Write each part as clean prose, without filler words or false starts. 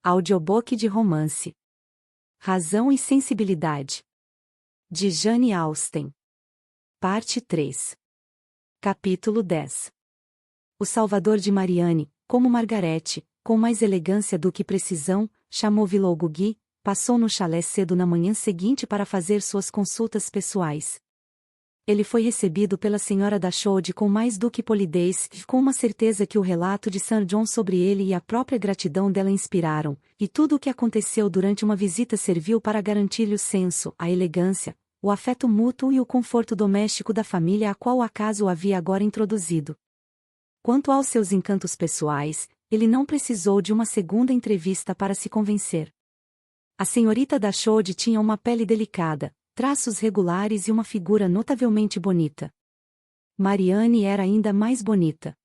Audiobook de romance. Razão e Sensibilidade. De Jane Austen. Parte 3. Capítulo 10. O Salvador de Marianne, como Margarete, com mais elegância do que precisão, chamou Willoughby, passou no chalé cedo na manhã seguinte para fazer suas consultas pessoais. Ele foi recebido pela senhora Dashwood com mais do que polidez, com uma certeza que o relato de Sir John sobre ele e a própria gratidão dela inspiraram, e tudo o que aconteceu durante uma visita serviu para garantir-lhe o senso, a elegância, o afeto mútuo e o conforto doméstico da família a qual o acaso o havia agora introduzido. Quanto aos seus encantos pessoais, ele não precisou de uma segunda entrevista para se convencer. A senhorita Dashwood tinha uma pele delicada, traços regulares e uma figura notavelmente bonita. Marianne era ainda mais bonita.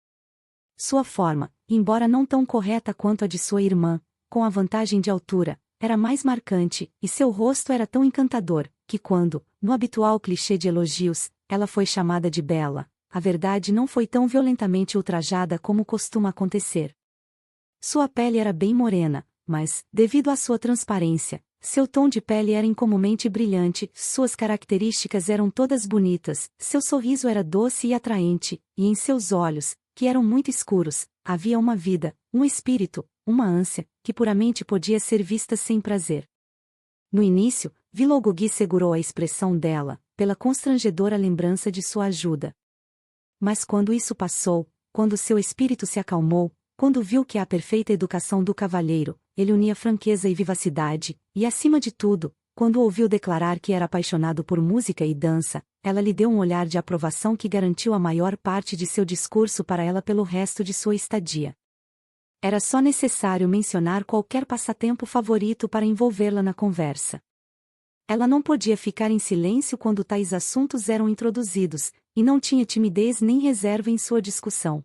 Sua forma, embora não tão correta quanto a de sua irmã, com a vantagem de altura, era mais marcante, e seu rosto era tão encantador, que quando, no habitual clichê de elogios, ela foi chamada de bela, a verdade não foi tão violentamente ultrajada como costuma acontecer. Sua pele era bem morena, mas, devido à sua transparência, seu tom de pele era incomumente brilhante, suas características eram todas bonitas, seu sorriso era doce e atraente, e em seus olhos, que eram muito escuros, havia uma vida, um espírito, uma ânsia, que puramente podia ser vista sem prazer. No início, Willoughby segurou a expressão dela, pela constrangedora lembrança de sua ajuda. Mas quando isso passou, quando seu espírito se acalmou, quando viu que a perfeita educação do cavalheiro, ele unia franqueza e vivacidade, e acima de tudo, quando ouviu declarar que era apaixonado por música e dança, ela lhe deu um olhar de aprovação que garantiu a maior parte de seu discurso para ela pelo resto de sua estadia. Era só necessário mencionar qualquer passatempo favorito para envolvê-la na conversa. Ela não podia ficar em silêncio quando tais assuntos eram introduzidos, e não tinha timidez nem reserva em sua discussão.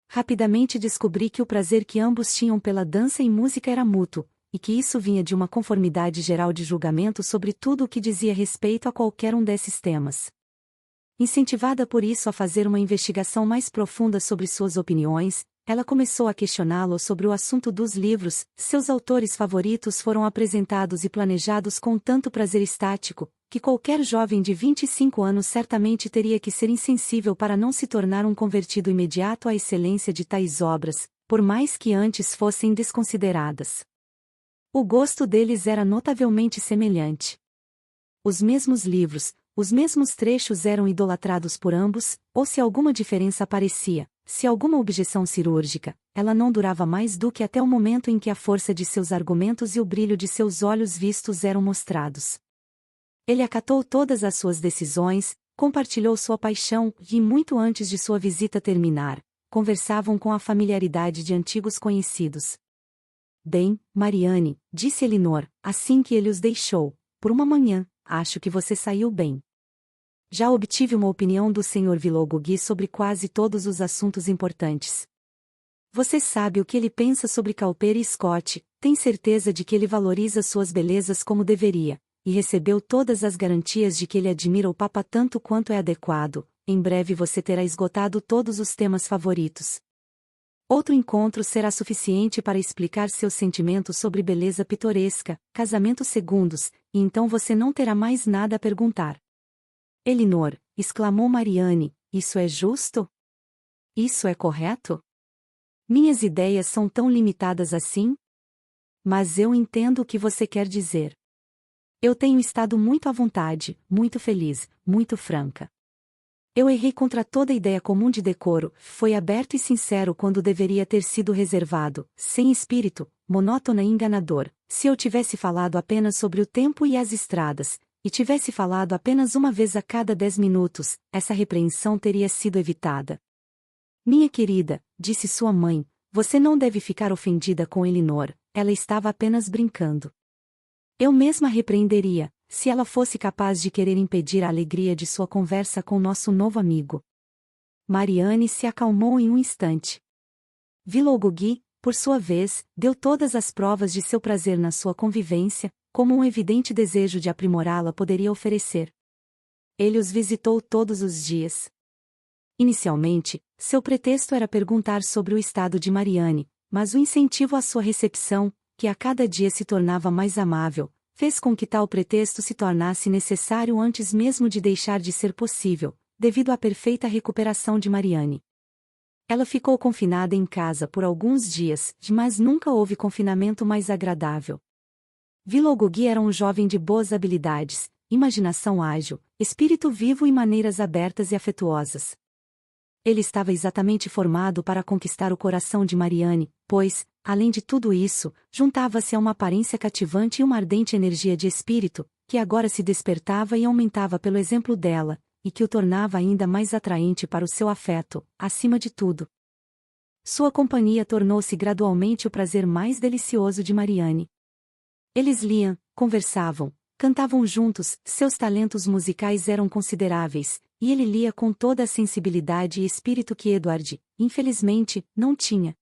Rapidamente descobri que o prazer que ambos tinham pela dança e música era mútuo, e que isso vinha de uma conformidade geral de julgamento sobre tudo o que dizia respeito a qualquer um desses temas. Incentivada por isso a fazer uma investigação mais profunda sobre suas opiniões, ela começou a questioná-lo sobre o assunto dos livros. Seus autores favoritos foram apresentados e planejados com tanto prazer estático, que qualquer jovem de 25 anos certamente teria que ser insensível para não se tornar um convertido imediato à excelência de tais obras, por mais que antes fossem desconsideradas. O gosto deles era notavelmente semelhante. Os mesmos livros, os mesmos trechos eram idolatrados por ambos, ou se alguma diferença aparecia, se alguma objeção cirúrgica, ela não durava mais do que até o momento em que a força de seus argumentos e o brilho de seus olhos vistos eram mostrados. Ele acatou todas as suas decisões, compartilhou sua paixão, e muito antes de sua visita terminar, conversavam com a familiaridade de antigos conhecidos. Bem, Marianne, disse Elinor, assim que ele os deixou, por uma manhã, acho que você saiu bem. Já obtive uma opinião do Sr. Willoughby sobre quase todos os assuntos importantes. Você sabe o que ele pensa sobre Cowper e Scott, tem certeza de que ele valoriza suas belezas como deveria, e recebeu todas as garantias de que ele admira o Papa tanto quanto é adequado. Em breve você terá esgotado todos os temas favoritos. Outro encontro será suficiente para explicar seus sentimentos sobre beleza pitoresca, casamentos segundos, e então você não terá mais nada a perguntar. Elinor, exclamou Marianne, isso é justo? Isso é correto? Minhas ideias são tão limitadas assim? Mas eu entendo o que você quer dizer. Eu tenho estado muito à vontade, muito feliz, muito franca. Eu errei contra toda ideia comum de decoro, foi aberto e sincero quando deveria ter sido reservado, sem espírito, monótono e enganador. Se eu tivesse falado apenas sobre o tempo e as estradas, e tivesse falado apenas uma vez a cada 10 minutos, essa repreensão teria sido evitada. Minha querida, disse sua mãe, você não deve ficar ofendida com Elinor, ela estava apenas brincando. Eu mesma repreenderia, se ela fosse capaz de querer impedir a alegria de sua conversa com nosso novo amigo. Marianne se acalmou em um instante. Willoughby, por sua vez, deu todas as provas de seu prazer na sua convivência, como um evidente desejo de aprimorá-la poderia oferecer. Ele os visitou todos os dias. Inicialmente, seu pretexto era perguntar sobre o estado de Marianne, mas o incentivo à sua recepção, que a cada dia se tornava mais amável, fez com que tal pretexto se tornasse necessário antes mesmo de deixar de ser possível, devido à perfeita recuperação de Mariane. Ela ficou confinada em casa por alguns dias, mas nunca houve confinamento mais agradável. Vilogugui era um jovem de boas habilidades, imaginação ágil, espírito vivo e maneiras abertas e afetuosas. Ele estava exatamente formado para conquistar o coração de Mariane, pois, além de tudo isso, juntava-se a uma aparência cativante e uma ardente energia de espírito, que agora se despertava e aumentava pelo exemplo dela, e que o tornava ainda mais atraente para o seu afeto, acima de tudo. Sua companhia tornou-se gradualmente o prazer mais delicioso de Mariane. Eles liam, conversavam, cantavam juntos, seus talentos musicais eram consideráveis, e ele lia com toda a sensibilidade e espírito que Edward, infelizmente, não tinha.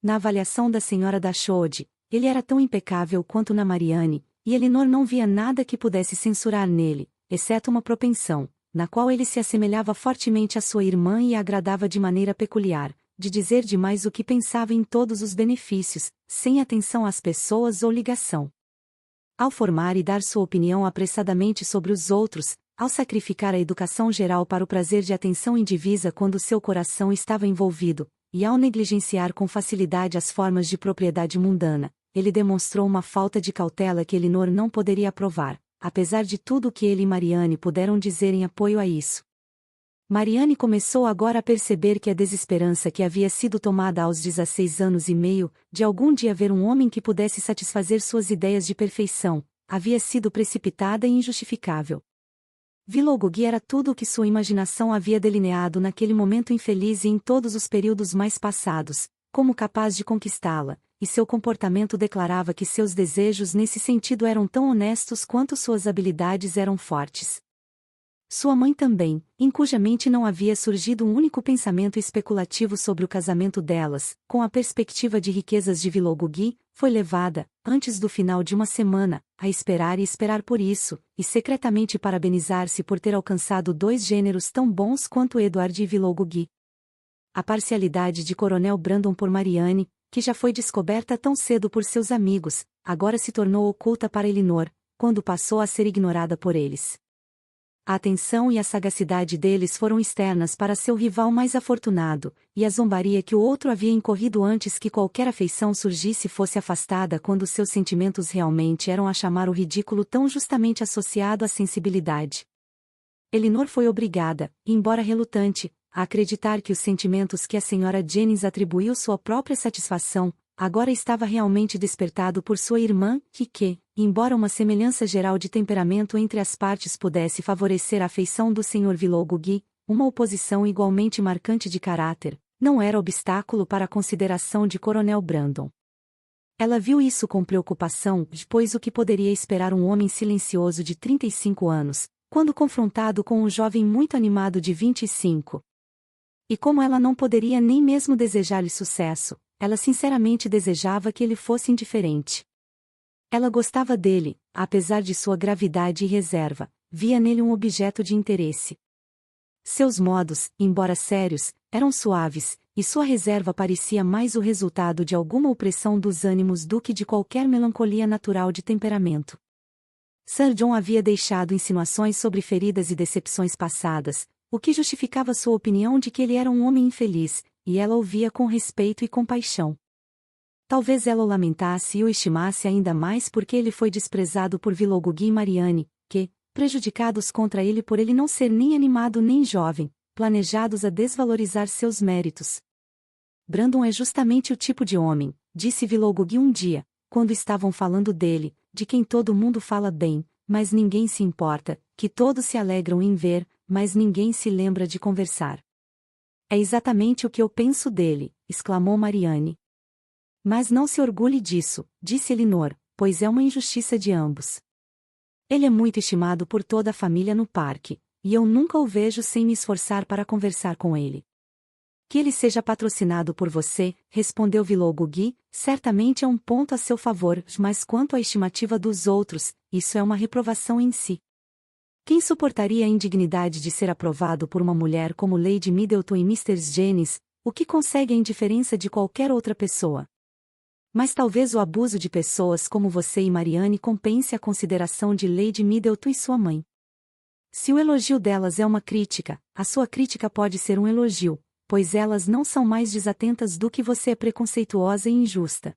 Na avaliação da senhora Dashwood, ele era tão impecável quanto na Mariane, e Elinor não via nada que pudesse censurar nele, exceto uma propensão, na qual ele se assemelhava fortemente à sua irmã e a agradava de maneira peculiar, de dizer demais o que pensava em todos os benefícios, sem atenção às pessoas ou ligação. Ao formar e dar sua opinião apressadamente sobre os outros, ao sacrificar a educação geral para o prazer de atenção indivisa quando seu coração estava envolvido, e ao negligenciar com facilidade as formas de propriedade mundana, ele demonstrou uma falta de cautela que Elinor não poderia aprovar, apesar de tudo o que ele e Mariane puderam dizer em apoio a isso. Mariane começou agora a perceber que a desesperança que havia sido tomada aos 16 anos e meio, de algum dia ver um homem que pudesse satisfazer suas ideias de perfeição, havia sido precipitada e injustificável. Vilogugui era tudo o que sua imaginação havia delineado naquele momento infeliz e em todos os períodos mais passados, como capaz de conquistá-la, e seu comportamento declarava que seus desejos nesse sentido eram tão honestos quanto suas habilidades eram fortes. Sua mãe também, em cuja mente não havia surgido um único pensamento especulativo sobre o casamento delas, com a perspectiva de riquezas de Vilogugui, foi levada, antes do final de uma semana, a esperar e esperar por isso, e secretamente parabenizar-se por ter alcançado dois gêneros tão bons quanto Edward e Vilogugui. A parcialidade de Coronel Brandon por Mariane, que já foi descoberta tão cedo por seus amigos, agora se tornou oculta para Elinor, quando passou a ser ignorada por eles. A atenção e a sagacidade deles foram externas para seu rival mais afortunado, e a zombaria que o outro havia incorrido antes que qualquer afeição surgisse fosse afastada quando seus sentimentos realmente eram a chamar o ridículo tão justamente associado à sensibilidade. Elinor foi obrigada, embora relutante, a acreditar que os sentimentos que a senhora Jennings atribuiu sua própria satisfação, agora estava realmente despertado por sua irmã, que, embora uma semelhança geral de temperamento entre as partes pudesse favorecer a afeição do Sr. Vilogugui, uma oposição igualmente marcante de caráter, não era obstáculo para a consideração de Coronel Brandon. Ela viu isso com preocupação, pois o que poderia esperar um homem silencioso de 35 anos, quando confrontado com um jovem muito animado de 25? E como ela não poderia nem mesmo desejar-lhe sucesso, ela sinceramente desejava que ele fosse indiferente. Ela gostava dele, apesar de sua gravidade e reserva, via nele um objeto de interesse. Seus modos, embora sérios, eram suaves, e sua reserva parecia mais o resultado de alguma opressão dos ânimos do que de qualquer melancolia natural de temperamento. Sir John havia deixado insinuações sobre feridas e decepções passadas, o que justificava sua opinião de que ele era um homem infeliz, e ela ouvia com respeito e compaixão. Talvez ela o lamentasse e o estimasse ainda mais porque ele foi desprezado por Vilogugui e Mariane, que, prejudicados contra ele por ele não ser nem animado nem jovem, planejados a desvalorizar seus méritos. Brandon é justamente o tipo de homem, disse Vilogugui um dia, quando estavam falando dele, de quem todo mundo fala bem, mas ninguém se importa, que todos se alegram em ver, mas ninguém se lembra de conversar. É exatamente o que eu penso dele, exclamou Mariane. Mas não se orgulhe disso, disse Elinor, pois é uma injustiça de ambos. Ele é muito estimado por toda a família no parque, e eu nunca o vejo sem me esforçar para conversar com ele. Que ele seja patrocinado por você, respondeu Vilogugui, certamente é um ponto a seu favor, mas quanto à estimativa dos outros, isso é uma reprovação em si. Quem suportaria a indignidade de ser aprovado por uma mulher como Lady Middleton e Mr. Jennings, o que consegue a indiferença de qualquer outra pessoa? Mas talvez o abuso de pessoas como você e Marianne compense a consideração de Lady Middleton e sua mãe. Se o elogio delas é uma crítica, a sua crítica pode ser um elogio, pois elas não são mais desatentas do que você é preconceituosa e injusta.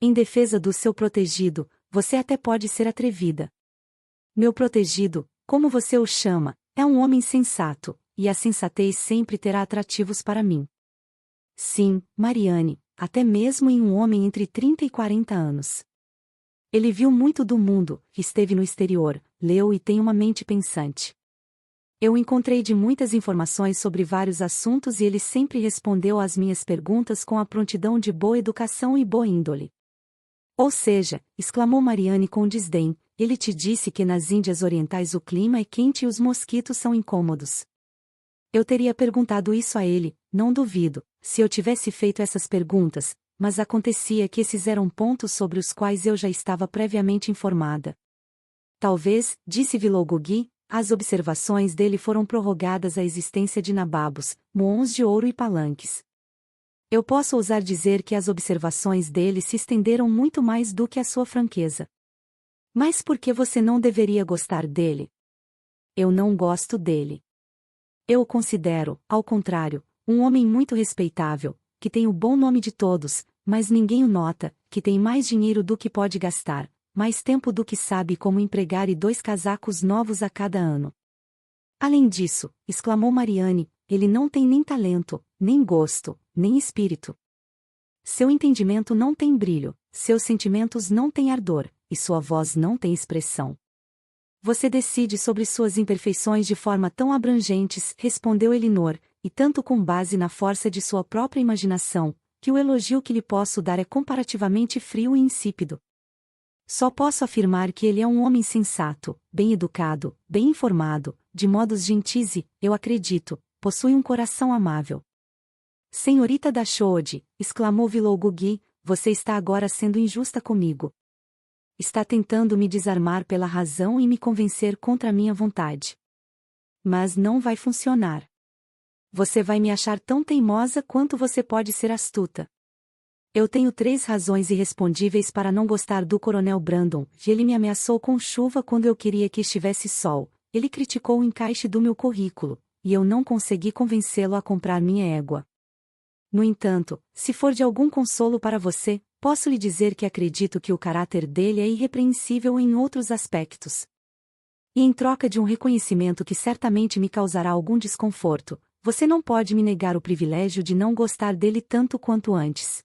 Em defesa do seu protegido, você até pode ser atrevida. Meu protegido, como você o chama, é um homem sensato, e a sensatez sempre terá atrativos para mim. Sim, Marianne, até mesmo em um homem entre 30 e 40 anos. Ele viu muito do mundo, esteve no exterior, leu e tem uma mente pensante. Eu encontrei de muitas informações sobre vários assuntos e ele sempre respondeu às minhas perguntas com a prontidão de boa educação e boa índole. Ou seja, exclamou Marianne com desdém, ele te disse que nas Índias Orientais o clima é quente e os mosquitos são incômodos. Eu teria perguntado isso a ele, não duvido, se eu tivesse feito essas perguntas, mas acontecia que esses eram pontos sobre os quais eu já estava previamente informada. Talvez, disse Willoughby, as observações dele foram prorrogadas à existência de nababos, moons de ouro e palanques. Eu posso ousar dizer que as observações dele se estenderam muito mais do que a sua franqueza. Mas por que você não deveria gostar dele? Eu não gosto dele. Eu o considero, ao contrário, um homem muito respeitável, que tem o bom nome de todos, mas ninguém o nota, que tem mais dinheiro do que pode gastar, mais tempo do que sabe como empregar e 2 casacos novos a cada ano. Além disso, exclamou Marianne, ele não tem nem talento, nem gosto, nem espírito. Seu entendimento não tem brilho, seus sentimentos não têm ardor, e sua voz não tem expressão. Você decide sobre suas imperfeições de forma tão abrangentes, respondeu Elinor, e tanto com base na força de sua própria imaginação, que o elogio que lhe posso dar é comparativamente frio e insípido. Só posso afirmar que ele é um homem sensato, bem educado, bem informado, de modos gentis e, eu acredito, possui um coração amável. Senhorita Dashwood, exclamou Willoughby, você está agora sendo injusta comigo. Está tentando me desarmar pela razão e me convencer contra a minha vontade. Mas não vai funcionar. Você vai me achar tão teimosa quanto você pode ser astuta. Eu tenho 3 razões irrespondíveis para não gostar do Coronel Brandon. Ele me ameaçou com chuva quando eu queria que estivesse sol, ele criticou o encaixe do meu currículo, e eu não consegui convencê-lo a comprar minha égua. No entanto, se for de algum consolo para você, posso lhe dizer que acredito que o caráter dele é irrepreensível em outros aspectos. E em troca de um reconhecimento que certamente me causará algum desconforto, você não pode me negar o privilégio de não gostar dele tanto quanto antes.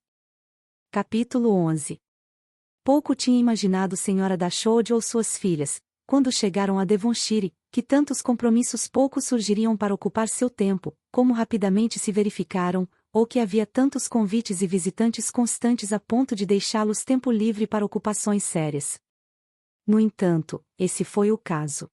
Capítulo 11. Pouco tinha imaginado Sra. Dashwood ou suas filhas, quando chegaram a Devonshire, que tantos compromissos poucos surgiriam para ocupar seu tempo, como rapidamente se verificaram, ou que havia tantos convites e visitantes constantes a ponto de deixá-los tempo livre para ocupações sérias. No entanto, esse foi o caso.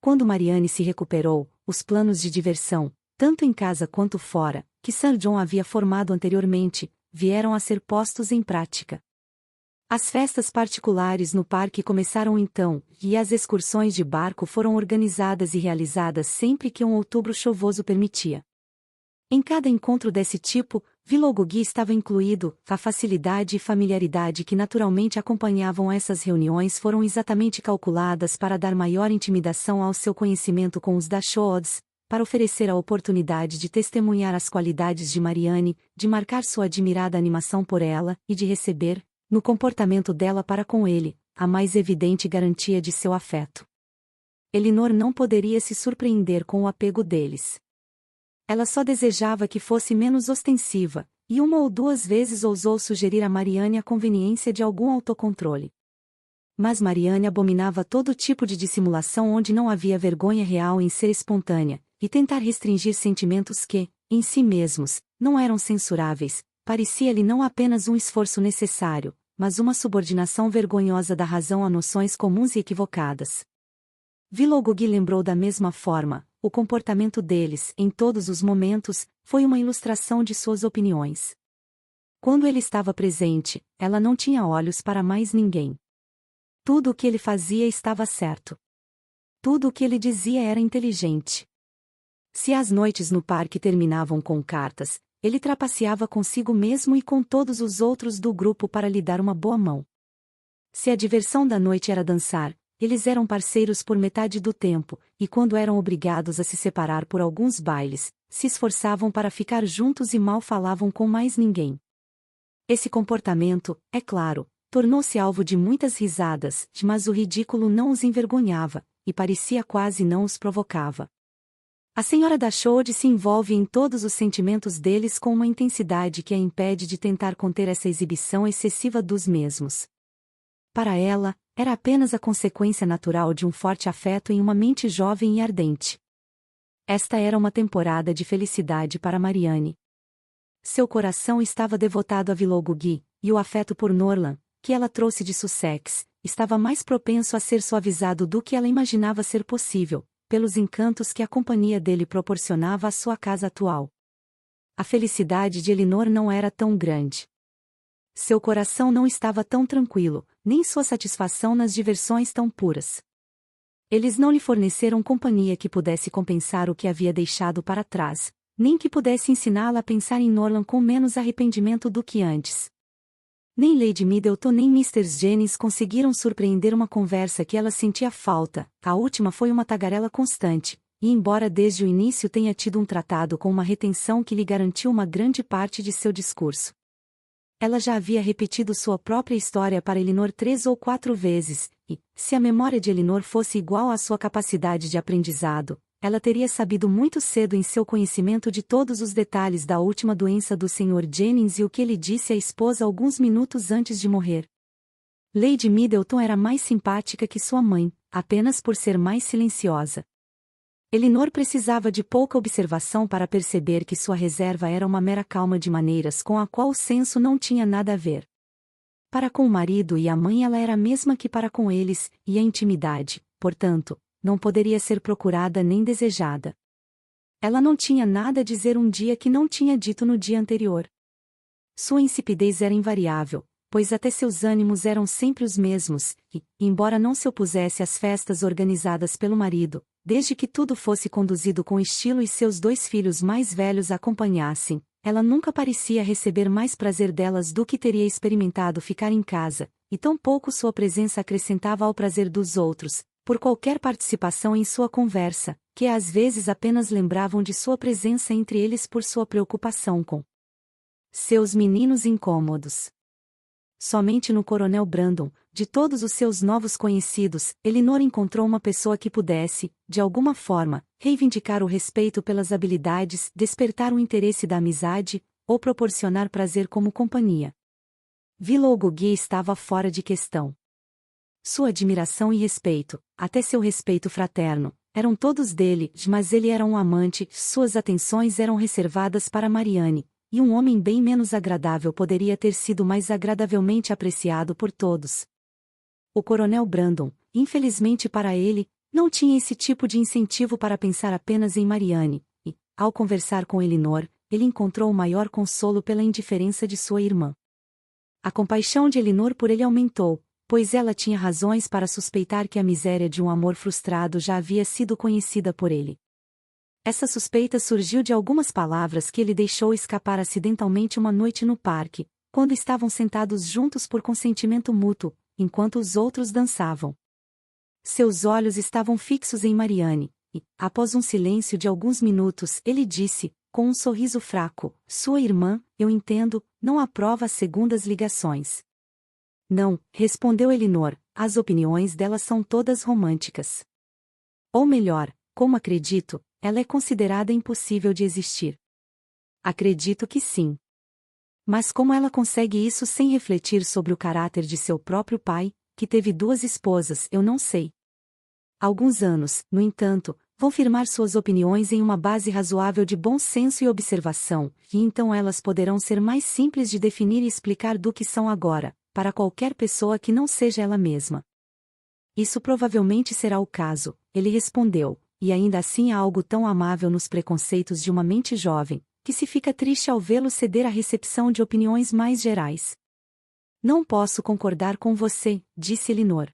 Quando Marianne se recuperou, os planos de diversão, tanto em casa quanto fora, que Sir John havia formado anteriormente, vieram a ser postos em prática. As festas particulares no parque começaram então, e as excursões de barco foram organizadas e realizadas sempre que um outubro chuvoso permitia. Em cada encontro desse tipo, Willoughby estava incluído, a facilidade e familiaridade que naturalmente acompanhavam essas reuniões foram exatamente calculadas para dar maior intimidação ao seu conhecimento com os Dashwoods, para oferecer a oportunidade de testemunhar as qualidades de Marianne, de marcar sua admirada animação por ela, e de receber, no comportamento dela para com ele, a mais evidente garantia de seu afeto. Elinor não poderia se surpreender com o apego deles. Ela só desejava que fosse menos ostensiva, e 1 ou 2 vezes ousou sugerir a Marianne a conveniência de algum autocontrole. Mas Marianne abominava todo tipo de dissimulação onde não havia vergonha real em ser espontânea, e tentar restringir sentimentos que, em si mesmos, não eram censuráveis, parecia-lhe não apenas um esforço necessário, mas uma subordinação vergonhosa da razão a noções comuns e equivocadas. Willoughby lembrou da mesma forma, o comportamento deles, em todos os momentos, foi uma ilustração de suas opiniões. Quando ele estava presente, ela não tinha olhos para mais ninguém. Tudo o que ele fazia estava certo. Tudo o que ele dizia era inteligente. Se as noites no parque terminavam com cartas, ele trapaceava consigo mesmo e com todos os outros do grupo para lhe dar uma boa mão. Se a diversão da noite era dançar, eles eram parceiros por metade do tempo, e quando eram obrigados a se separar por alguns bailes, se esforçavam para ficar juntos e mal falavam com mais ninguém. Esse comportamento, é claro, tornou-se alvo de muitas risadas, mas o ridículo não os envergonhava, e parecia quase não os provocava. A senhora Dashwood se envolve em todos os sentimentos deles com uma intensidade que a impede de tentar conter essa exibição excessiva dos mesmos. Para ela, era apenas a consequência natural de um forte afeto em uma mente jovem e ardente. Esta era uma temporada de felicidade para Marianne. Seu coração estava devotado a Willoughby, e o afeto por Norland, que ela trouxe de Sussex, estava mais propenso a ser suavizado do que ela imaginava ser possível, pelos encantos que a companhia dele proporcionava à sua casa atual. A felicidade de Elinor não era tão grande. Seu coração não estava tão tranquilo, nem sua satisfação nas diversões tão puras. Eles não lhe forneceram companhia que pudesse compensar o que havia deixado para trás, nem que pudesse ensiná-la a pensar em Norland com menos arrependimento do que antes. Nem Lady Middleton nem Mr. Jennings conseguiram surpreender uma conversa que ela sentia falta. A última foi uma tagarela constante, e embora desde o início tenha tido um tratado com uma retenção que lhe garantiu uma grande parte de seu discurso. Ela já havia repetido sua própria história para Elinor 3 ou 4 vezes, e, se a memória de Elinor fosse igual à sua capacidade de aprendizado, ela teria sabido muito cedo em seu conhecimento de todos os detalhes da última doença do Sr. Jennings e o que ele disse à esposa alguns minutos antes de morrer. Lady Middleton era mais simpática que sua mãe, apenas por ser mais silenciosa. Elinor precisava de pouca observação para perceber que sua reserva era uma mera calma de maneiras com a qual o senso não tinha nada a ver. Para com o marido e a mãe ela era a mesma que para com eles, e a intimidade, portanto, não poderia ser procurada nem desejada. Ela não tinha nada a dizer um dia que não tinha dito no dia anterior. Sua insipidez era invariável, pois até seus ânimos eram sempre os mesmos, e, embora não se opusesse às festas organizadas pelo marido, desde que tudo fosse conduzido com estilo e seus 2 filhos mais velhos a acompanhassem, ela nunca parecia receber mais prazer delas do que teria experimentado ficar em casa, e tampouco sua presença acrescentava ao prazer dos outros, por qualquer participação em sua conversa, que às vezes apenas lembravam de sua presença entre eles por sua preocupação com seus meninos incômodos. Somente no Coronel Brandon, de todos os seus novos conhecidos, Elinor encontrou uma pessoa que pudesse, de alguma forma, reivindicar o respeito pelas habilidades, despertar o interesse da amizade, ou proporcionar prazer como companhia. Willoughby estava fora de questão. Sua admiração e respeito, até seu respeito fraterno, eram todos dele, mas ele era um amante, suas atenções eram reservadas para Marianne, e um homem bem menos agradável poderia ter sido mais agradavelmente apreciado por todos. O Coronel Brandon, infelizmente para ele, não tinha esse tipo de incentivo para pensar apenas em Marianne, e, ao conversar com Elinor, ele encontrou o maior consolo pela indiferença de sua irmã. A compaixão de Elinor por ele aumentou, pois ela tinha razões para suspeitar que a miséria de um amor frustrado já havia sido conhecida por ele. Essa suspeita surgiu de algumas palavras que ele deixou escapar acidentalmente uma noite no parque, quando estavam sentados juntos por consentimento mútuo, enquanto os outros dançavam. Seus olhos estavam fixos em Marianne, e, após um silêncio de alguns minutos, ele disse, com um sorriso fraco, sua irmã, eu entendo, não aprova as segundas ligações. Não, respondeu Elinor, as opiniões dela são todas românticas. Ou melhor, como acredito, ela é considerada impossível de existir. Acredito que sim. Mas como ela consegue isso sem refletir sobre o caráter de seu próprio pai, que teve 2 esposas, eu não sei. Alguns anos, no entanto, vão firmar suas opiniões em uma base razoável de bom senso e observação, e então elas poderão ser mais simples de definir e explicar do que são agora, para qualquer pessoa que não seja ela mesma. Isso provavelmente será o caso, ele respondeu, e ainda assim há algo tão amável nos preconceitos de uma mente jovem, que se fica triste ao vê-lo ceder à recepção de opiniões mais gerais. Não posso concordar com você, disse Elinor.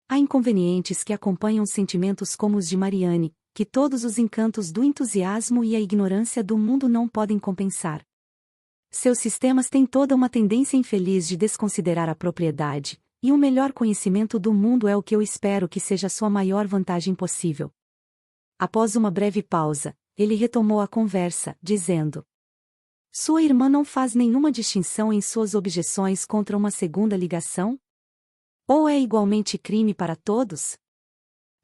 Há inconvenientes que acompanham sentimentos como os de Marianne, que todos os encantos do entusiasmo e a ignorância do mundo não podem compensar. Seus sistemas têm toda uma tendência infeliz de desconsiderar a propriedade, e o melhor conhecimento do mundo é o que eu espero que seja sua maior vantagem possível. Após uma breve pausa, ele retomou a conversa, dizendo: Sua irmã não faz nenhuma distinção em suas objeções contra uma segunda ligação? Ou é igualmente crime para todos?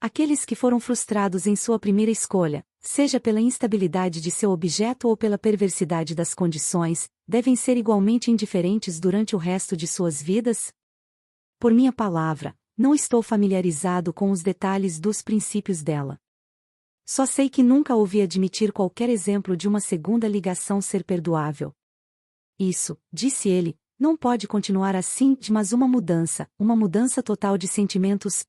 Aqueles que foram frustrados em sua primeira escolha, seja pela instabilidade de seu objeto ou pela perversidade das condições, devem ser igualmente indiferentes durante o resto de suas vidas? Por minha palavra, não estou familiarizado com os detalhes dos princípios dela. Só sei que nunca ouvi admitir qualquer exemplo de uma segunda ligação ser perdoável. Isso, disse ele, não pode continuar assim, mas uma mudança total de sentimentos,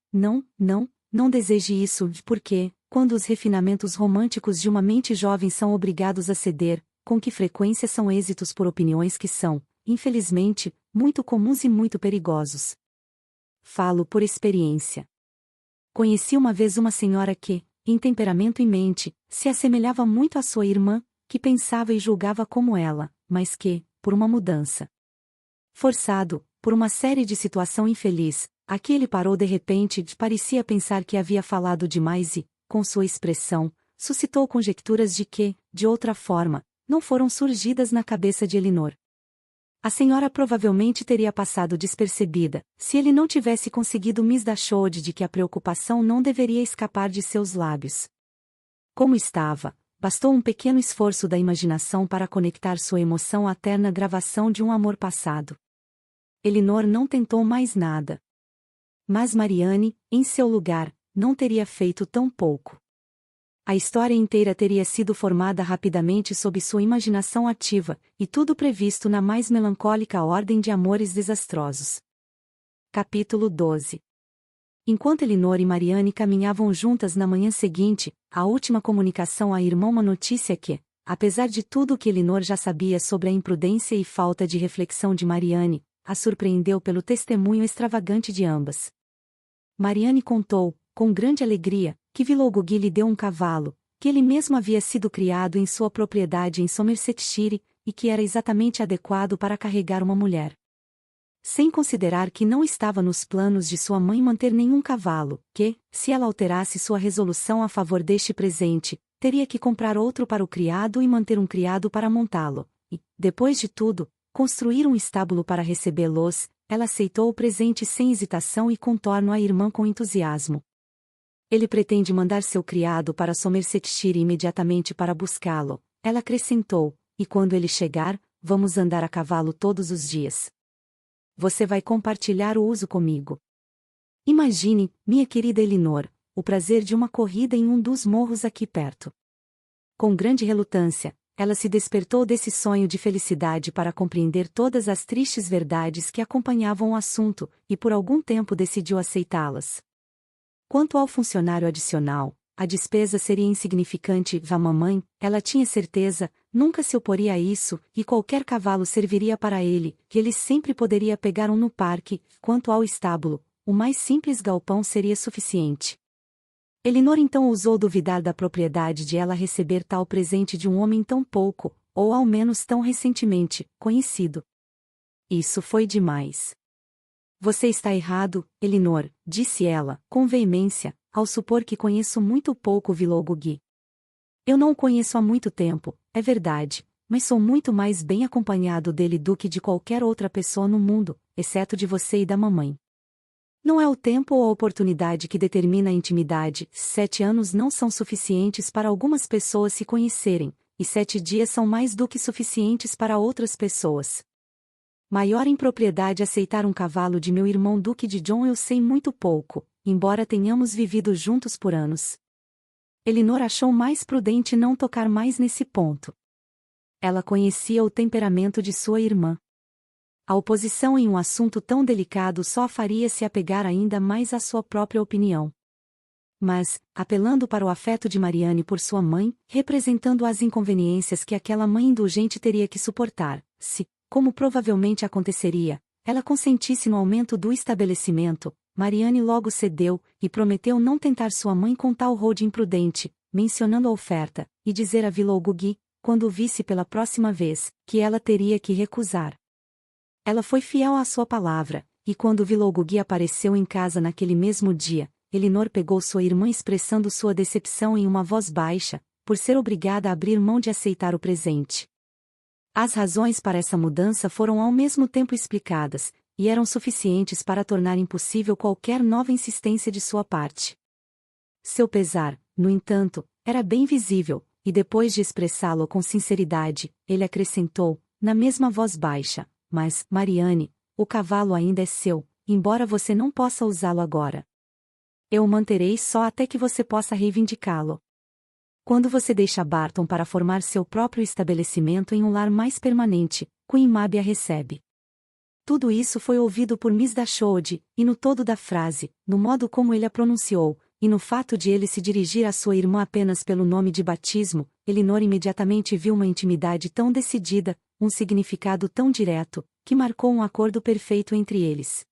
não deseje isso, porque, quando os refinamentos românticos de uma mente jovem são obrigados a ceder, com que frequência são êxitos por opiniões que são, infelizmente, muito comuns e muito perigosos. Falo por experiência. Conheci uma vez uma senhora que, em temperamento e mente, se assemelhava muito à sua irmã, que pensava e julgava como ela, mas que, por uma mudança forçado, por uma série de situação infeliz, aqui ele parou de repente e parecia pensar que havia falado demais e, com sua expressão, suscitou conjecturas de que, de outra forma, não foram surgidas na cabeça de Elinor. A senhora provavelmente teria passado despercebida, se ele não tivesse conseguido Miss Dashwood de que a preocupação não deveria escapar de seus lábios. Como estava, bastou um pequeno esforço da imaginação para conectar sua emoção à terna gravação de um amor passado. Elinor não tentou mais nada. Mas Marianne, em seu lugar, não teria feito tão pouco. A história inteira teria sido formada rapidamente sob sua imaginação ativa, e tudo previsto na mais melancólica ordem de amores desastrosos. Capítulo 12. Enquanto Elinor e Marianne caminhavam juntas na manhã seguinte, a última comunicação à irmã uma notícia que, apesar de tudo o que Elinor já sabia sobre a imprudência e falta de reflexão de Marianne, a surpreendeu pelo testemunho extravagante de ambas. Marianne contou, com grande alegria, que Willoughby lhe deu um cavalo, que ele mesmo havia sido criado em sua propriedade em Somersetshire, e que era exatamente adequado para carregar uma mulher. Sem considerar que não estava nos planos de sua mãe manter nenhum cavalo, que, se ela alterasse sua resolução a favor deste presente, teria que comprar outro para o criado e manter um criado para montá-lo, e, depois de tudo, construir um estábulo para recebê-los. Ela aceitou o presente sem hesitação e contorno à irmã com entusiasmo. Ele pretende mandar seu criado para Somersetshire imediatamente para buscá-lo, ela acrescentou, e quando ele chegar, vamos andar a cavalo todos os dias. Você vai compartilhar o uso comigo. Imagine, minha querida Elinor, o prazer de uma corrida em um dos morros aqui perto. Com grande relutância, ela se despertou desse sonho de felicidade para compreender todas as tristes verdades que acompanhavam o assunto, e por algum tempo decidiu aceitá-las. Quanto ao funcionário adicional, a despesa seria insignificante. A mamãe, ela tinha certeza, nunca se oporia a isso, e qualquer cavalo serviria para ele, que ele sempre poderia pegar um no parque. Quanto ao estábulo, o mais simples galpão seria suficiente. Elinor então ousou duvidar da propriedade de ela receber tal presente de um homem tão pouco, ou ao menos tão recentemente, conhecido. Isso foi demais. Você está errado, Elinor, disse ela, com veemência, ao supor que conheço muito pouco Willoughby. Eu não o conheço há muito tempo, é verdade, mas sou muito mais bem acompanhado dele do que de qualquer outra pessoa no mundo, exceto de você e da mamãe. Não é o tempo ou a oportunidade que determina a intimidade. 7 anos não são suficientes para algumas pessoas se conhecerem, e 7 dias são mais do que suficientes para outras pessoas. Maior impropriedade aceitar um cavalo de meu irmão Duque de John eu sei muito pouco, embora tenhamos vivido juntos por anos. Elinor achou mais prudente não tocar mais nesse ponto. Ela conhecia o temperamento de sua irmã. A oposição em um assunto tão delicado só a faria se apegar ainda mais à sua própria opinião. Mas, apelando para o afeto de Marianne por sua mãe, representando as inconveniências que aquela mãe indulgente teria que suportar, se, como provavelmente aconteceria, ela consentisse no aumento do estabelecimento, Marianne logo cedeu, e prometeu não tentar sua mãe com tal rode imprudente, mencionando a oferta, e dizer a Willoughby, quando o visse pela próxima vez, que ela teria que recusar. Ela foi fiel à sua palavra, e quando Willoughby apareceu em casa naquele mesmo dia, Elinor pegou sua irmã expressando sua decepção em uma voz baixa, por ser obrigada a abrir mão de aceitar o presente. As razões para essa mudança foram ao mesmo tempo explicadas, e eram suficientes para tornar impossível qualquer nova insistência de sua parte. Seu pesar, no entanto, era bem visível, e depois de expressá-lo com sinceridade, ele acrescentou, na mesma voz baixa, mas, Marianne, o cavalo ainda é seu, embora você não possa usá-lo agora. Eu o manterei só até que você possa reivindicá-lo. Quando você deixa Barton para formar seu próprio estabelecimento em um lar mais permanente, Queen Mab a recebe. Tudo isso foi ouvido por Miss Dashwood, e no todo da frase, no modo como ele a pronunciou, e no fato de ele se dirigir à sua irmã apenas pelo nome de batismo, Elinor imediatamente viu uma intimidade tão decidida, um significado tão direto, que marcou um acordo perfeito entre eles.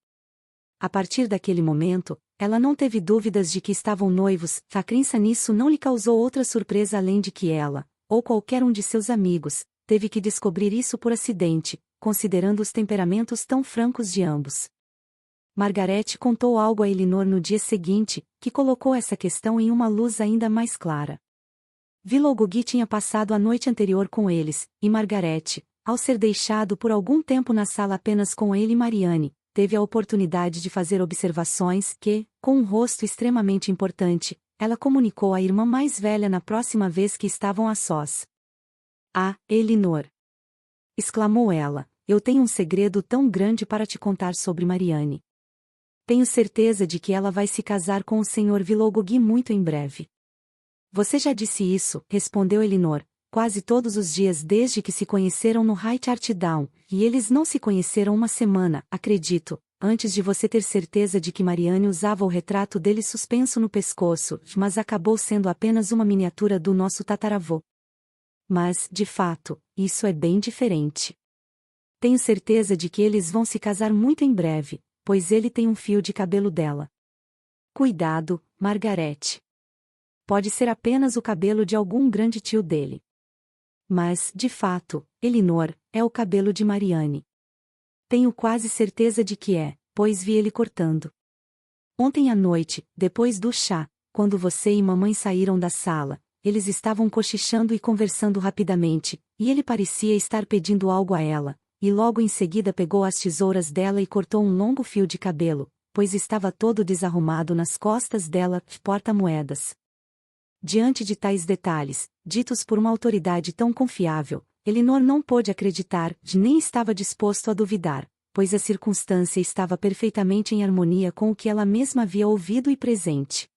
A partir daquele momento, ela não teve dúvidas de que estavam noivos. A crença nisso não lhe causou outra surpresa além de que ela, ou qualquer um de seus amigos, teve que descobrir isso por acidente, considerando os temperamentos tão francos de ambos. Margaret contou algo a Elinor no dia seguinte, que colocou essa questão em uma luz ainda mais clara. Willoughby tinha passado a noite anterior com eles, e Margaret, ao ser deixado por algum tempo na sala apenas com ele e Marianne, teve a oportunidade de fazer observações que, com um rosto extremamente importante, ela comunicou à irmã mais velha na próxima vez que estavam a sós. "Ah, Elinor!" exclamou ela, "eu tenho um segredo tão grande para te contar sobre Marianne. Tenho certeza de que ela vai se casar com o Sr. Willoughby muito em breve." "Você já disse isso", respondeu Elinor, "quase todos os dias desde que se conheceram no High Down, e eles não se conheceram uma semana, acredito, antes de você ter certeza de que Marianne usava o retrato dele suspenso no pescoço, mas acabou sendo apenas uma miniatura do nosso tataravô. Mas, de fato, isso é bem diferente. Tenho certeza de que eles vão se casar muito em breve, pois ele tem um fio de cabelo dela. Cuidado, Margaret. Pode ser apenas o cabelo de algum grande tio dele. Mas, de fato, Elinor, é o cabelo de Marianne. Tenho quase certeza de que é, pois vi ele cortando. Ontem à noite, depois do chá, quando você e mamãe saíram da sala, eles estavam cochichando e conversando rapidamente, e ele parecia estar pedindo algo a ela, e logo em seguida pegou as tesouras dela e cortou um longo fio de cabelo, pois estava todo desarrumado nas costas dela, porta-moedas. Diante de tais detalhes, ditos por uma autoridade tão confiável, Elinor não pôde acreditar, nem estava disposto a duvidar, pois a circunstância estava perfeitamente em harmonia com o que ela mesma havia ouvido e presente.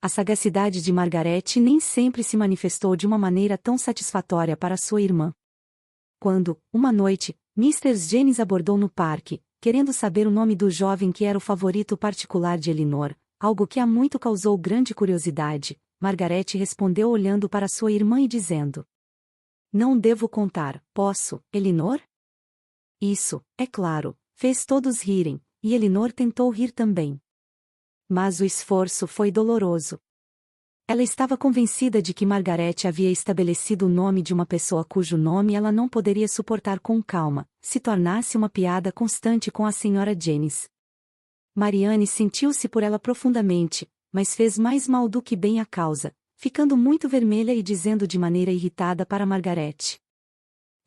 A sagacidade de Margaret nem sempre se manifestou de uma maneira tão satisfatória para sua irmã. Quando, uma noite, Mr. Jennings abordou no parque, querendo saber o nome do jovem que era o favorito particular de Elinor, algo que a muito causou grande curiosidade, Margaret respondeu olhando para sua irmã e dizendo: "Não devo contar, posso, Elinor?" Isso, é claro, fez todos rirem, e Elinor tentou rir também. Mas o esforço foi doloroso. Ela estava convencida de que Margaret havia estabelecido o nome de uma pessoa cujo nome ela não poderia suportar com calma, se tornasse uma piada constante com a Sra. Jennings. Marianne sentiu-se por ela profundamente, mas fez mais mal do que bem à causa, ficando muito vermelha e dizendo de maneira irritada para Margaret: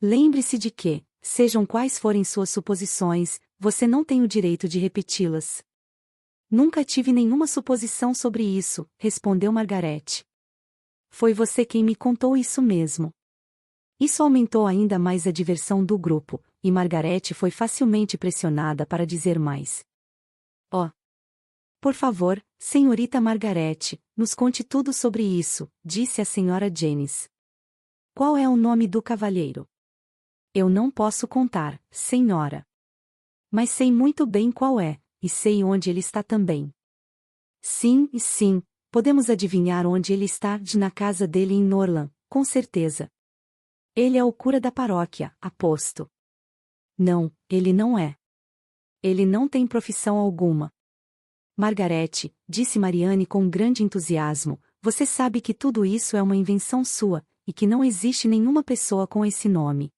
"Lembre-se de que, sejam quais forem suas suposições, você não tem o direito de repeti-las." "Nunca tive nenhuma suposição sobre isso", respondeu Margaret. "Foi você quem me contou isso mesmo." Isso aumentou ainda mais a diversão do grupo, e Margaret foi facilmente pressionada para dizer mais. "Oh, por favor, senhorita Margaret, nos conte tudo sobre isso", disse a Sra. Jennings. "Qual é o nome do cavalheiro?" "Eu não posso contar, senhora. Mas sei muito bem qual é, e sei onde ele está também." "Sim, podemos adivinhar onde ele está, na casa dele em Norland, com certeza." "Ele é o cura da paróquia, aposto." "Não, ele não é. Ele não tem profissão alguma." "Margaret", disse Marianne com grande entusiasmo, você sabe que tudo isso é uma invenção sua, e que não existe nenhuma pessoa com esse nome.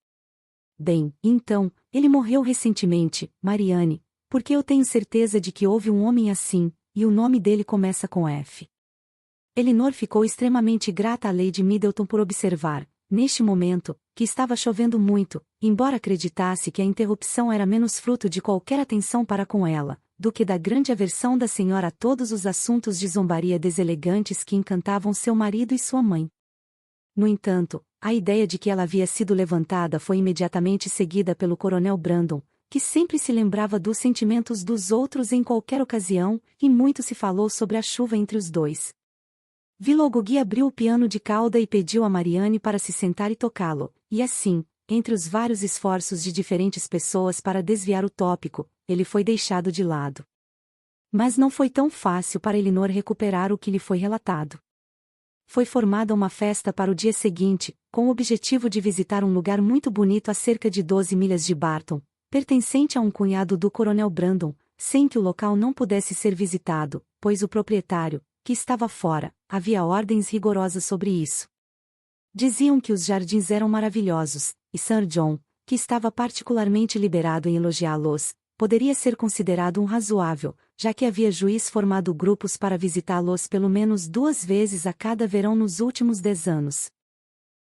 Bem, então, ele morreu recentemente, Marianne, porque eu tenho certeza de que houve um homem assim, e o nome dele começa com F. Elinor ficou extremamente grata a Lady Middleton por observar, neste momento, que estava chovendo muito, embora acreditasse que a interrupção era menos fruto de qualquer atenção para com ela, do que da grande aversão da senhora a todos os assuntos de zombaria deselegantes que encantavam seu marido e sua mãe. No entanto, a ideia de que ela havia sido levantada foi imediatamente seguida pelo coronel Brandon, que sempre se lembrava dos sentimentos dos outros em qualquer ocasião, e muito se falou sobre a chuva entre os dois. Willoughby abriu o piano de cauda e pediu a Marianne para se sentar e tocá-lo, e assim, entre os vários esforços de diferentes pessoas para desviar o tópico, ele foi deixado de lado. Mas não foi tão fácil para Elinor recuperar o que lhe foi relatado. Foi formada uma festa para o dia seguinte, com o objetivo de visitar um lugar muito bonito a cerca de 12 milhas de Barton, pertencente a um cunhado do coronel Brandon, sem que o local não pudesse ser visitado, pois o proprietário, que estava fora, havia ordens rigorosas sobre isso. Diziam que os jardins eram maravilhosos, e Sir John, que estava particularmente liberado em elogiá-los, poderia ser considerado um razoável, já que havia juiz formado grupos para visitá-los pelo menos 2 vezes a cada verão nos últimos 10 anos.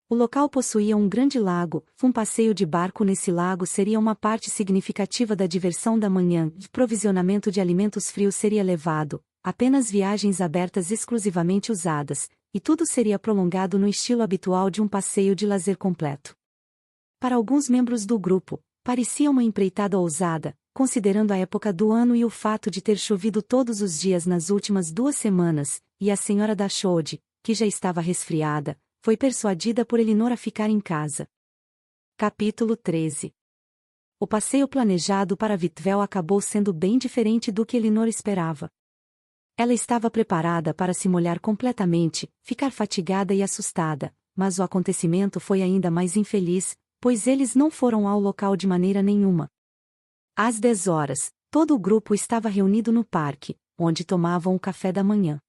O local possuía um grande lago, um passeio de barco nesse lago seria uma parte significativa da diversão da manhã, e provisionamento de alimentos frios seria levado, apenas viagens abertas exclusivamente usadas, e tudo seria prolongado no estilo habitual de um passeio de lazer completo. Para alguns membros do grupo, parecia uma empreitada ousada, considerando a época do ano e o fato de ter chovido todos os dias nas últimas 2 semanas, e a senhora Dashwood, que já estava resfriada, foi persuadida por Elinor a ficar em casa. Capítulo 13. O passeio planejado para Whitwell acabou sendo bem diferente do que Elinor esperava. Ela estava preparada para se molhar completamente, ficar fatigada e assustada, mas o acontecimento foi ainda mais infeliz, pois eles não foram ao local de maneira nenhuma. Às 10 horas, todo o grupo estava reunido no parque, onde tomavam o café da manhã.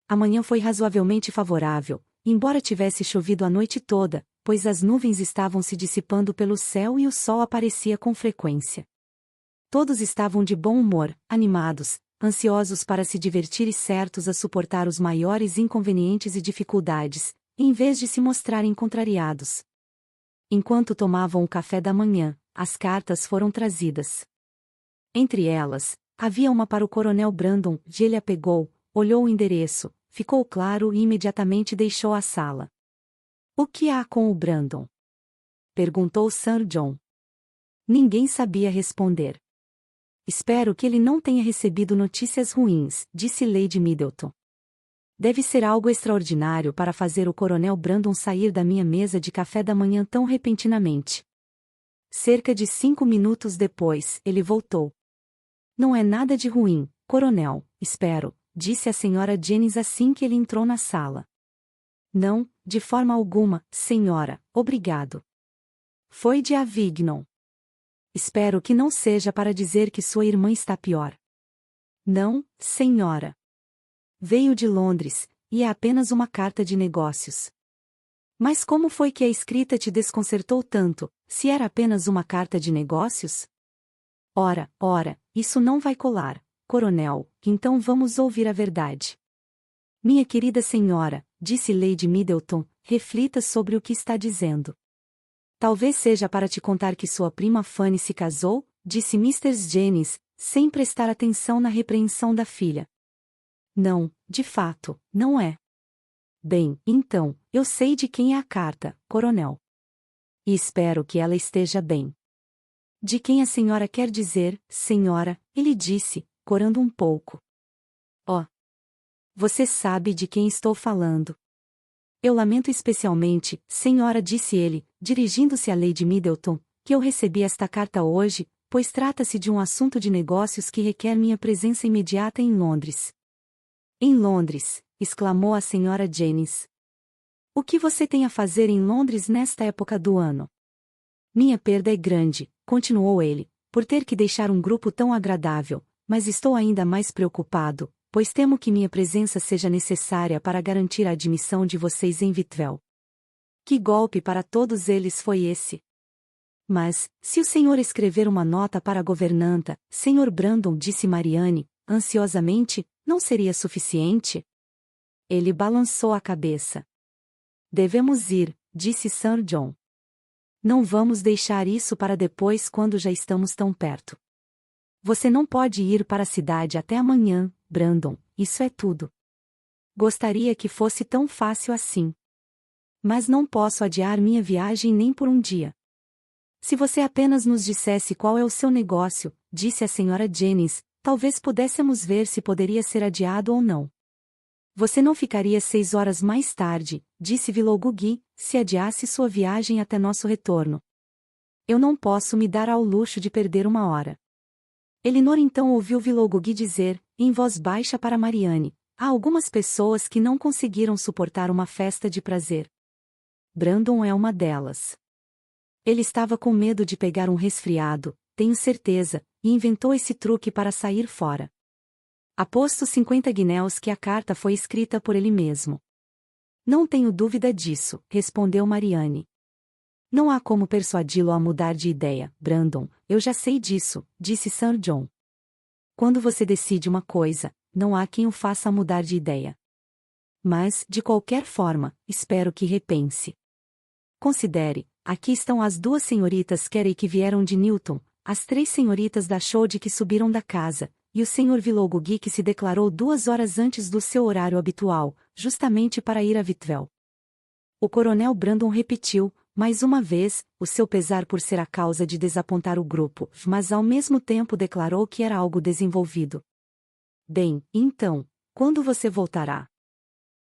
A manhã foi razoavelmente favorável, embora tivesse chovido a noite toda, pois as nuvens estavam se dissipando pelo céu e o sol aparecia com frequência. Todos estavam de bom humor, animados, ansiosos para se divertir e certos a suportar os maiores inconvenientes e dificuldades, em vez de se mostrarem contrariados. Enquanto tomavam o café da manhã, as cartas foram trazidas. Entre elas, havia uma para o coronel Brandon, ele a pegou, olhou o endereço, ficou claro e imediatamente deixou a sala. O que há com o Brandon? Perguntou Sir John. Ninguém sabia responder. Espero que ele não tenha recebido notícias ruins, disse Lady Middleton. Deve ser algo extraordinário para fazer o coronel Brandon sair da minha mesa de café da manhã tão repentinamente. Cerca de 5 minutos depois, ele voltou. Não é nada de ruim, coronel, espero, disse a senhora Jennings assim que ele entrou na sala. Não, de forma alguma, senhora, obrigado. Foi de Avignon. Espero que não seja para dizer que sua irmã está pior. Não, senhora. Veio de Londres, e é apenas uma carta de negócios. Mas como foi que a escrita te desconcertou tanto, se era apenas uma carta de negócios? Ora, isso não vai colar, coronel, então vamos ouvir a verdade. Minha querida senhora, disse Lady Middleton, reflita sobre o que está dizendo. Talvez seja para te contar que sua prima Fanny se casou, disse Mr. Jennings, sem prestar atenção na repreensão da filha. Não, de fato, não é. Bem, então, eu sei de quem é a carta, coronel. E espero que ela esteja bem. De quem a senhora quer dizer, senhora, ele disse, corando um pouco. Oh! Você sabe de quem estou falando. Eu lamento especialmente, senhora, disse ele, dirigindo-se a Lady Middleton, que eu recebi esta carta hoje, pois trata-se de um assunto de negócios que requer minha presença imediata em Londres. Em Londres, exclamou a senhora Jennings. O que você tem a fazer em Londres nesta época do ano? Minha perda é grande, continuou ele, por ter que deixar um grupo tão agradável, mas estou ainda mais preocupado, pois temo que minha presença seja necessária para garantir a admissão de vocês em Whitwell. Que golpe para todos eles foi esse? Mas, se o senhor escrever uma nota para a governanta, Sr. Brandon, disse Marianne, ansiosamente, não seria suficiente? Ele balançou a cabeça. Devemos ir, disse Sir John. Não vamos deixar isso para depois quando já estamos tão perto. Você não pode ir para a cidade até amanhã, Brandon, isso é tudo. Gostaria que fosse tão fácil assim. Mas não posso adiar minha viagem nem por um dia. Se você apenas nos dissesse qual é o seu negócio, disse a Sra. Jennings, talvez pudéssemos ver se poderia ser adiado ou não. Você não ficaria 6 horas mais tarde, disse Willoughby, se adiasse sua viagem até nosso retorno. Eu não posso me dar ao luxo de perder 1 hora. Elinor então ouviu Willoughby dizer, em voz baixa para Marianne, há algumas pessoas que não conseguiram suportar uma festa de prazer. Brandon é uma delas. Ele estava com medo de pegar um resfriado, tenho certeza, e inventou esse truque para sair fora. Aposto 50 guinéus que a carta foi escrita por ele mesmo. Não tenho dúvida disso, respondeu Marianne. Não há como persuadi-lo a mudar de ideia, Brandon, eu já sei disso, disse Sir John. Quando você decide uma coisa, não há quem o faça mudar de ideia. Mas, de qualquer forma, espero que repense. Considere, aqui estão as 2 senhoritas Carey que vieram de Newton, as 3 senhoritas da Shode que subiram da casa, e o Sr. Willoughby que se declarou 2 horas antes do seu horário habitual, justamente para ir a Whitwell. O coronel Brandon repetiu, mais uma vez, o seu pesar por ser a causa de desapontar o grupo, mas ao mesmo tempo declarou que era algo desenvolvido. Bem, então, quando você voltará?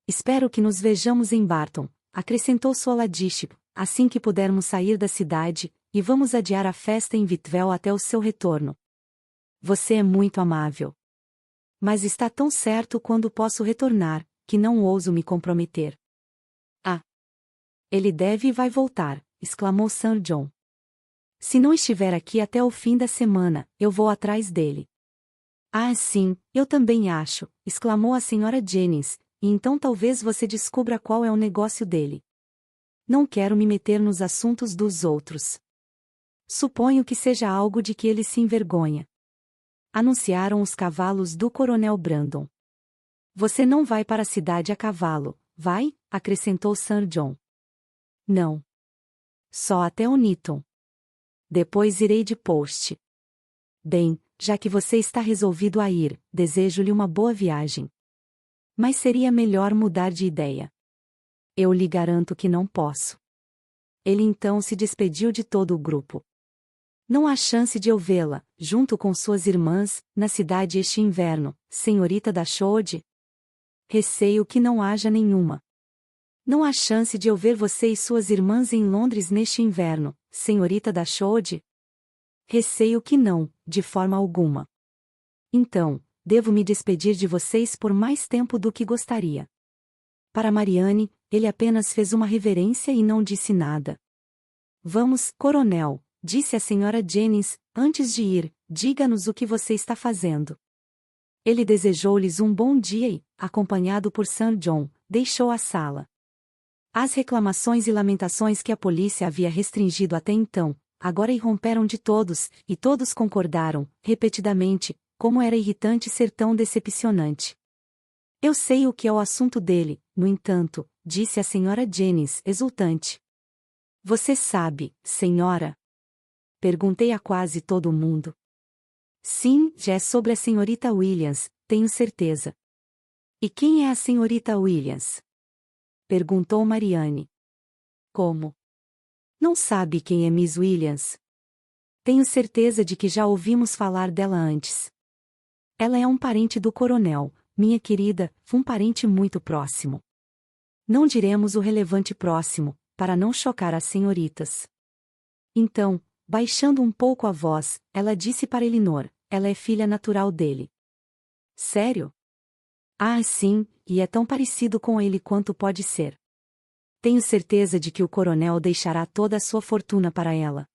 Espero que nos vejamos em Barton, acrescentou sua ladyship, assim que pudermos sair da cidade, e vamos adiar a festa em Whitwell até o seu retorno. Você é muito amável. Mas está tão certo quando posso retornar, que não ouso me comprometer. Ah! Ele deve e vai voltar, exclamou Sir John. Se não estiver aqui até o fim da semana, eu vou atrás dele. Ah, sim, eu também acho, exclamou a Sra. Jennings, e então talvez você descubra qual é o negócio dele. Não quero me meter nos assuntos dos outros. Suponho que seja algo de que ele se envergonha. Anunciaram os cavalos do coronel Brandon. Você não vai para a cidade a cavalo, vai? Acrescentou Sir John. Não. Só até Oniton. Depois irei de post. Bem, já que você está resolvido a ir, desejo-lhe uma boa viagem. Mas seria melhor mudar de ideia. Eu lhe garanto que não posso. Ele então se despediu de todo o grupo. Não há chance de eu vê-la, junto com suas irmãs, na cidade este inverno, senhorita da Shode? Receio que não haja nenhuma. Não há chance de eu ver você e suas irmãs em Londres neste inverno, senhorita da Shode? Receio que não, de forma alguma. Então, devo me despedir de vocês por mais tempo do que gostaria. Para Marianne, ele apenas fez uma reverência e não disse nada. Vamos, coronel, disse a Sra. Jennings, antes de ir, diga-nos o que você está fazendo. Ele desejou-lhes um bom dia e, acompanhado por Sir John, deixou a sala. As reclamações e lamentações que a polícia havia restringido até então, agora irromperam de todos, e todos concordaram, repetidamente, como era irritante ser tão decepcionante. Eu sei o que é o assunto dele, no entanto, disse a Sra. Jennings, exultante. Você sabe, senhora? Perguntei a quase todo mundo. Sim, já é sobre a senhorita Williams, tenho certeza. E quem é a senhorita Williams? Perguntou Marianne. Como? Não sabe quem é Miss Williams? Tenho certeza de que já ouvimos falar dela antes. Ela é um parente do coronel, minha querida, um parente muito próximo. Não diremos o relevante próximo, para não chocar as senhoritas. Então, baixando um pouco a voz, ela disse para Elinor, ela é filha natural dele. Sério? Ah, sim, e é tão parecido com ele quanto pode ser. Tenho certeza de que o coronel deixará toda a sua fortuna para ela.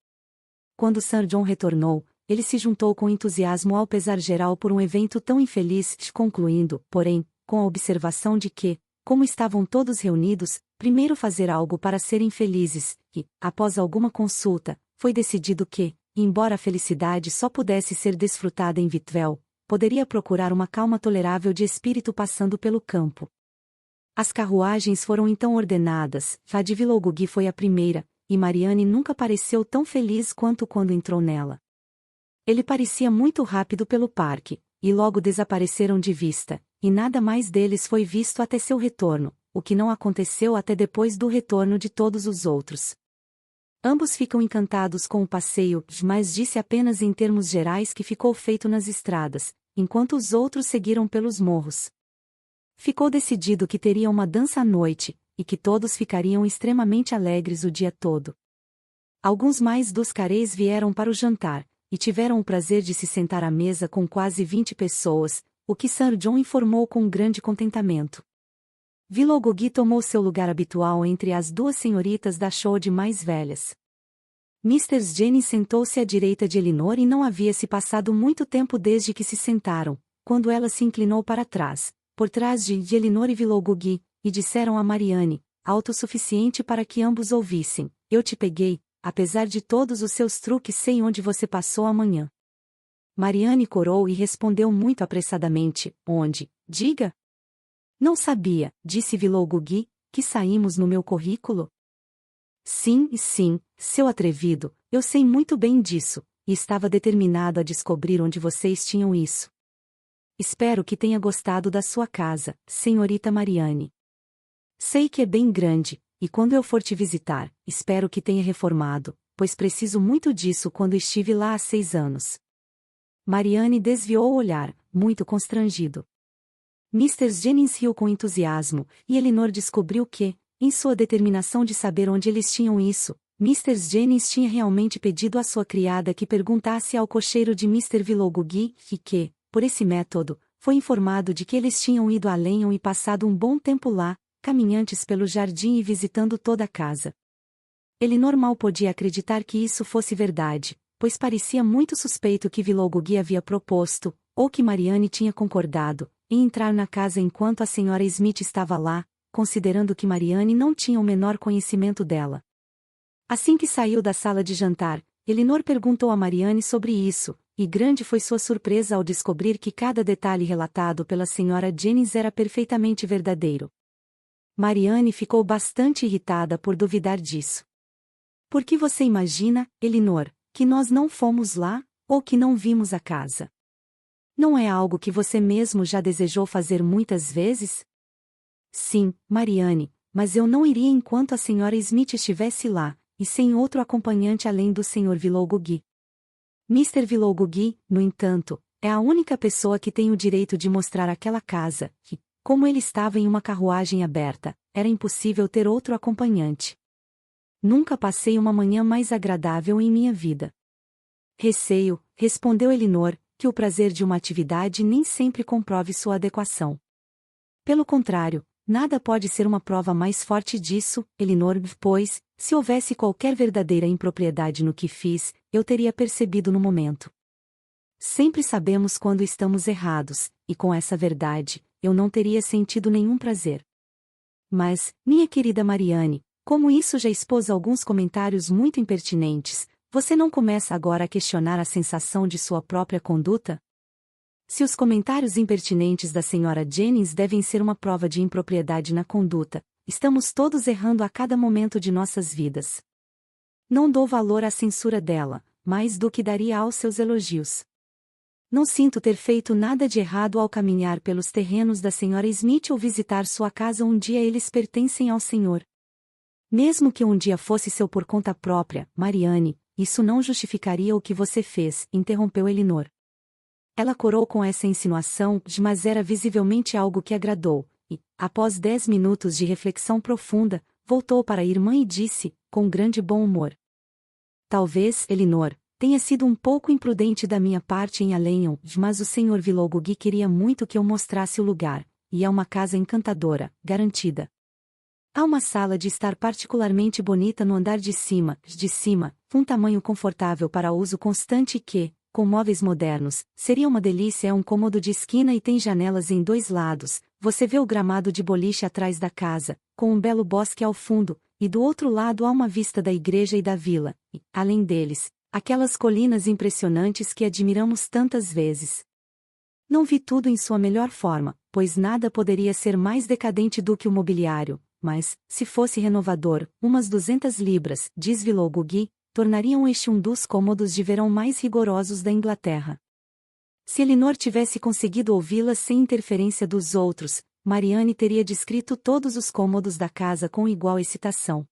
Quando Sir John retornou, ele se juntou com entusiasmo ao pesar geral por um evento tão infeliz, concluindo, porém, com a observação de que, como estavam todos reunidos, primeiro fazer algo para serem felizes, e, após alguma consulta, foi decidido que, embora a felicidade só pudesse ser desfrutada em Vitvel, poderia procurar uma calma tolerável de espírito passando pelo campo. As carruagens foram então ordenadas, a de Vilogugui foi a primeira, e Mariane nunca pareceu tão feliz quanto quando entrou nela. Ele parecia muito rápido pelo parque, e logo desapareceram de vista, e nada mais deles foi visto até seu retorno, o que não aconteceu até depois do retorno de todos os outros. Ambos ficam encantados com o passeio, mas disse apenas em termos gerais que ficou feito nas estradas, enquanto os outros seguiram pelos morros. Ficou decidido que teria uma dança à noite, e que todos ficariam extremamente alegres o dia todo. Alguns mais dos carês vieram para o jantar, e tiveram o prazer de se sentar à mesa com quase 20 pessoas, o que Sir John informou com grande contentamento. Vilogugui tomou seu lugar habitual entre as duas senhoritas da Chaude mais velhas. Mr. Jennings sentou-se à direita de Elinor e não havia se passado muito tempo desde que se sentaram, quando ela se inclinou para trás, por trás de Elinor e Vilogugui, e disseram a Mariane, autossuficiente para que ambos ouvissem: "Eu te peguei, apesar de todos os seus truques sei onde você passou amanhã." Mariane corou e respondeu muito apressadamente: "Onde? Diga." "Não sabia," disse Vilogugui, "que saímos no meu currículo?" "Sim, seu atrevido, eu sei muito bem disso, e estava determinado a descobrir onde vocês tinham isso. Espero que tenha gostado da sua casa, senhorita Mariane. Sei que é bem grande, e quando eu for te visitar, espero que tenha reformado, pois preciso muito disso quando estive lá há 6 anos." Mariane desviou o olhar, muito constrangido. Mr. Jennings riu com entusiasmo, e Elinor descobriu que, em sua determinação de saber onde eles tinham isso, Mr. Jennings tinha realmente pedido à sua criada que perguntasse ao cocheiro de Mr. Vilogugui, e que, por esse método, foi informado de que eles tinham ido a Lenham e passado um bom tempo lá, caminhantes pelo jardim e visitando toda a casa. Elinor mal podia acreditar que isso fosse verdade, pois parecia muito suspeito que Vilogugui havia proposto, ou que Mariane tinha concordado, em entrar na casa enquanto a senhora Smith estava lá, considerando que Mariane não tinha o menor conhecimento dela. Assim que saiu da sala de jantar, Elinor perguntou a Mariane sobre isso, e grande foi sua surpresa ao descobrir que cada detalhe relatado pela senhora Jennings era perfeitamente verdadeiro. Mariane ficou bastante irritada por duvidar disso. "Por que você imagina, Elinor, que nós não fomos lá, ou que não vimos a casa? Não é algo que você mesmo já desejou fazer muitas vezes?" "Sim, Mariane, mas eu não iria enquanto a senhora Smith estivesse lá, e sem outro acompanhante além do Sr. Vilogugui. Mr. Vilogugui, no entanto, é a única pessoa que tem o direito de mostrar aquela casa, e, como ele estava em uma carruagem aberta, era impossível ter outro acompanhante. Nunca passei uma manhã mais agradável em minha vida." "Receio," respondeu Elinor, "que o prazer de uma atividade nem sempre comprove sua adequação." "Pelo contrário, nada pode ser uma prova mais forte disso, Elinor, pois, se houvesse qualquer verdadeira impropriedade no que fiz, eu teria percebido no momento. Sempre sabemos quando estamos errados, e com essa verdade, eu não teria sentido nenhum prazer. Mas, minha querida Mariane, como isso já expôs alguns comentários muito impertinentes, você não começa agora a questionar a sensação de sua própria conduta? Se os comentários impertinentes da senhora Jennings devem ser uma prova de impropriedade na conduta, estamos todos errando a cada momento de nossas vidas. Não dou valor à censura dela, mais do que daria aos seus elogios. Não sinto ter feito nada de errado ao caminhar pelos terrenos da senhora Smith ou visitar sua casa um dia eles pertencem ao senhor. Mesmo que um dia fosse seu por conta própria, Mariane, isso não justificaria o que você fez, interrompeu Elinor. Ela corou com essa insinuação, mas era visivelmente algo que agradou, e, após 10 minutos de reflexão profunda, voltou para a irmã e disse, com grande bom humor: "Talvez, Elinor, tenha sido um pouco imprudente da minha parte em Alenham, mas o Sr. Vilogugui queria muito que eu mostrasse o lugar, e é uma casa encantadora, garantida. Há uma sala de estar particularmente bonita no andar de cima, um tamanho confortável para uso constante e que, com móveis modernos, seria uma delícia. É um cômodo de esquina e tem janelas em dois lados. Você vê o gramado de boliche atrás da casa, com um belo bosque ao fundo, e do outro lado há uma vista da igreja e da vila, e, além deles, aquelas colinas impressionantes que admiramos tantas vezes. Não vi tudo em sua melhor forma, pois nada poderia ser mais decadente do que o mobiliário, mas, se fosse renovador, umas 200 libras, diz Willoughby, tornariam este um dos cômodos de verão mais rigorosos da Inglaterra. Se Elinor tivesse conseguido ouvi-la sem interferência dos outros, Marianne teria descrito todos os cômodos da casa com igual excitação.